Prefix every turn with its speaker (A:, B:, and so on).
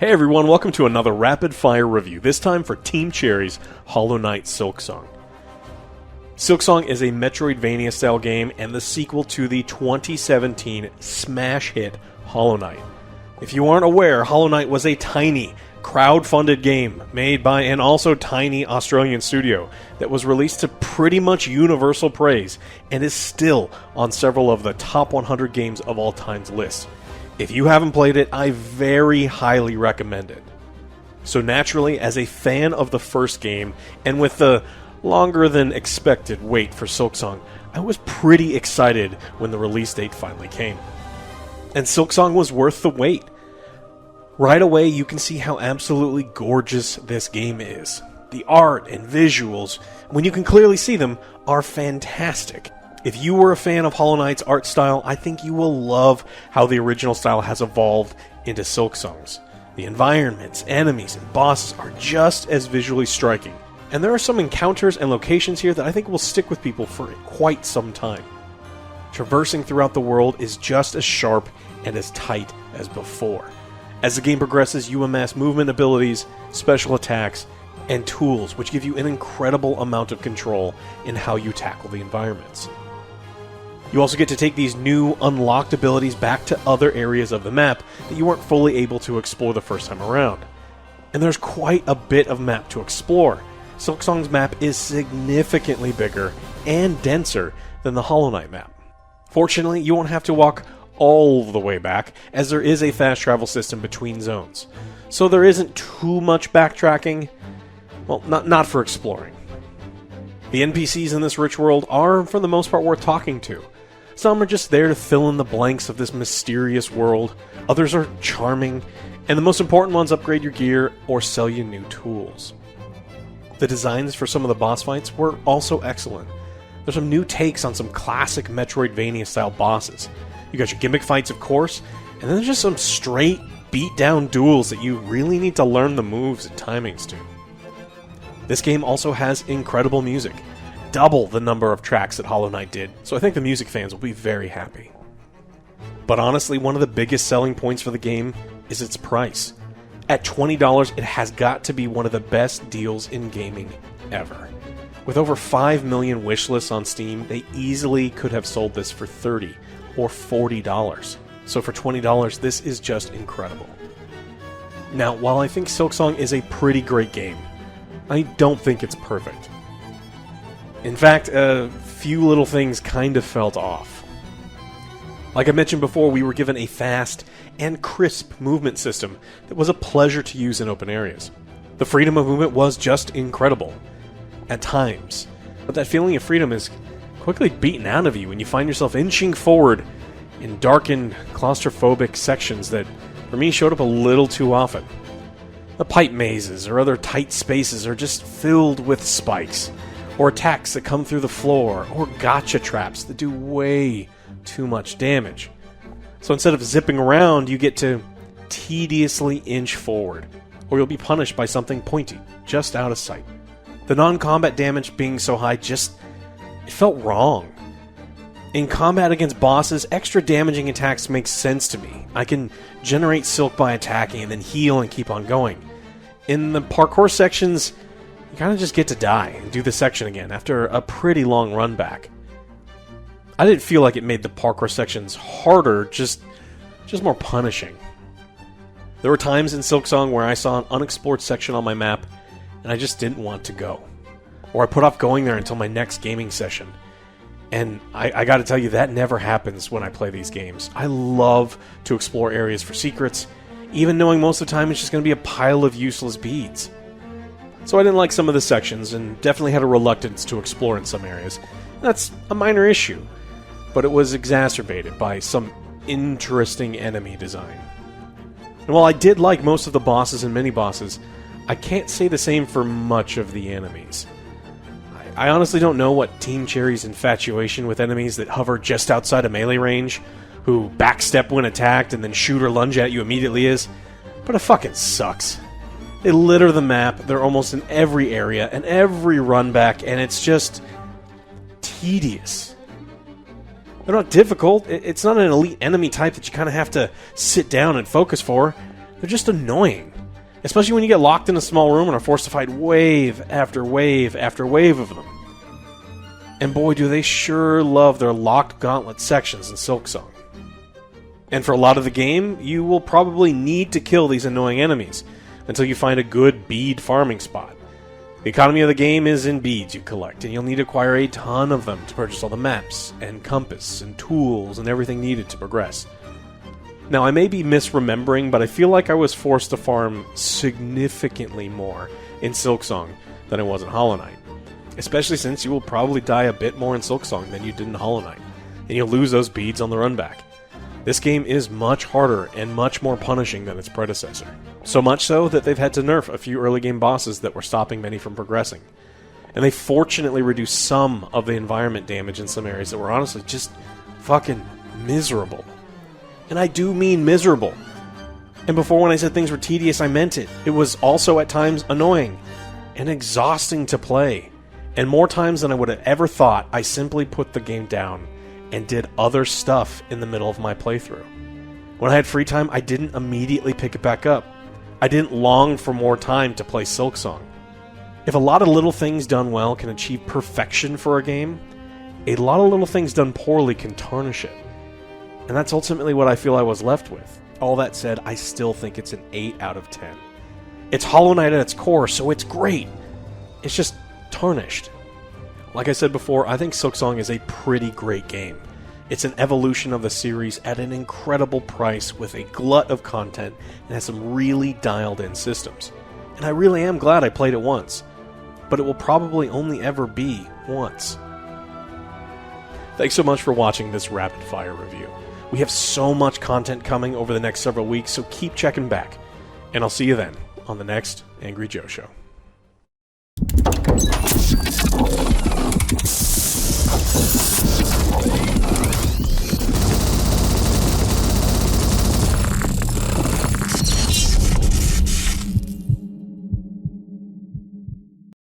A: Hey everyone, welcome to another rapid fire review, this time for Team Cherry's Hollow Knight Silksong. Silksong is a Metroidvania style game and the sequel to the 2017 smash hit Hollow Knight. If you aren't aware, Hollow Knight was a tiny, crowd-funded game made by an also tiny Australian studio that was released to pretty much universal praise and is still on several of the top 100 games of all time's lists. If you haven't played it, I very highly recommend it. So naturally, as a fan of the first game, and with the longer than expected wait for Silksong, I was pretty excited when the release date finally came. And Silksong was worth the wait. Right away, you can see how absolutely gorgeous this game is. The art and visuals, when you can clearly see them, are fantastic. If you were a fan of Hollow Knight's art style, I think you will love how the original style has evolved into Silksong's. The environments, enemies, and bosses are just as visually striking. And there are some encounters and locations here that I think will stick with people for quite some time. Traversing throughout the world is just as sharp and as tight as before. As the game progresses, you amass movement abilities, special attacks, and tools which give you an incredible amount of control in how you tackle the environments. You also get to take these new, unlocked abilities back to other areas of the map that you weren't fully able to explore the first time around. And there's quite a bit of map to explore. Silksong's map is significantly bigger and denser than the Hollow Knight map. Fortunately, you won't have to walk all the way back, as there is a fast travel system between zones. So there isn't too much backtracking. Well, not for exploring. The NPCs in this rich world are, for the most part, worth talking to. Some are just there to fill in the blanks of this mysterious world, others are charming, and the most important ones upgrade your gear or sell you new tools. The designs for some of the boss fights were also excellent. There's some new takes on some classic Metroidvania-style bosses. You got your gimmick fights, of course, and then there's just some straight, beat-down duels that you really need to learn the moves and timings to. This game also has incredible music. Double the number of tracks that Hollow Knight did, so I think the music fans will be very happy. But honestly, one of the biggest selling points for the game is its price. At $20, it has got to be one of the best deals in gaming ever. With over 5 million wishlists on Steam, they easily could have sold this for $30 or $40. So for $20, this is just incredible. Now, while I think Silksong is a pretty great game, I don't think it's perfect. In fact, a few little things kind of felt off. Like I mentioned before, we were given a fast and crisp movement system that was a pleasure to use in open areas. The freedom of movement was just incredible. At times. But that feeling of freedom is quickly beaten out of you when you find yourself inching forward in darkened, claustrophobic sections that, for me, showed up a little too often. The pipe mazes or other tight spaces are just filled with spikes, or attacks that come through the floor, or gotcha traps that do way too much damage. So instead of zipping around, you get to tediously inch forward, or you'll be punished by something pointy, just out of sight. The non-combat damage being so high it felt wrong. In combat against bosses, extra damaging attacks make sense to me. I can generate silk by attacking and then heal and keep on going. In the parkour sections, you kind of just get to die and do the section again after a pretty long run back. I didn't feel like it made the parkour sections harder, just more punishing. There were times in Silksong where I saw an unexplored section on my map and I just didn't want to go. Or I put off going there until my next gaming session. And I gotta tell you, that never happens when I play these games. I love to explore areas for secrets, even knowing most of the time it's just gonna be a pile of useless beads. So I didn't like some of the sections, and definitely had a reluctance to explore in some areas. That's a minor issue, but it was exacerbated by some interesting enemy design. And while I did like most of the bosses and mini-bosses, I can't say the same for much of the enemies. I honestly don't know what Team Cherry's infatuation with enemies that hover just outside of melee range, who backstep when attacked and then shoot or lunge at you immediately is, but it fucking sucks. They litter the map, they're almost in every area and every run back, and it's just tedious. They're not difficult, it's not an elite enemy type that you kind of have to sit down and focus for. they're just annoying. Especially when you get locked in a small room and are forced to fight wave after wave after wave of them. And boy, do they sure love their locked gauntlet sections in Silksong. And for a lot of the game, you will probably need to kill these annoying enemies until you find a good bead farming spot. The economy of the game is in beads you collect, and you'll need to acquire a ton of them to purchase all the maps, and compass, and tools, and everything needed to progress. Now, I may be misremembering, but I feel like I was forced to farm significantly more in Silksong than I was in Hollow Knight. Especially since you will probably die a bit more in Silksong than you did in Hollow Knight, and you'll lose those beads on the run back. This game is much harder and much more punishing than its predecessor. So much so that they've had to nerf a few early game bosses that were stopping many from progressing. And they fortunately reduced some of the environment damage in some areas that were honestly just fucking miserable. And I do mean miserable. And before, when I said things were tedious, I meant it. It was also at times annoying and exhausting to play. And more times than I would have ever thought, I simply put the game down and did other stuff in the middle of my playthrough. When I had free time, I didn't immediately pick it back up. I didn't long for more time to play Silksong. If a lot of little things done well can achieve perfection for a game, a lot of little things done poorly can tarnish it. And that's ultimately what I feel I was left with. All that said, I still think it's an 8 out of 10. It's Hollow Knight at its core, so it's great. It's just tarnished. Like I said before, I think Silksong is a pretty great game. It's an evolution of the series at an incredible price with a glut of content and has some really dialed-in systems. And I really am glad I played it once. But it will probably only ever be once. Thanks so much for watching this rapid fire review. We have so much content coming over the next several weeks, so keep checking back. And I'll see you then on the next Angry Joe Show.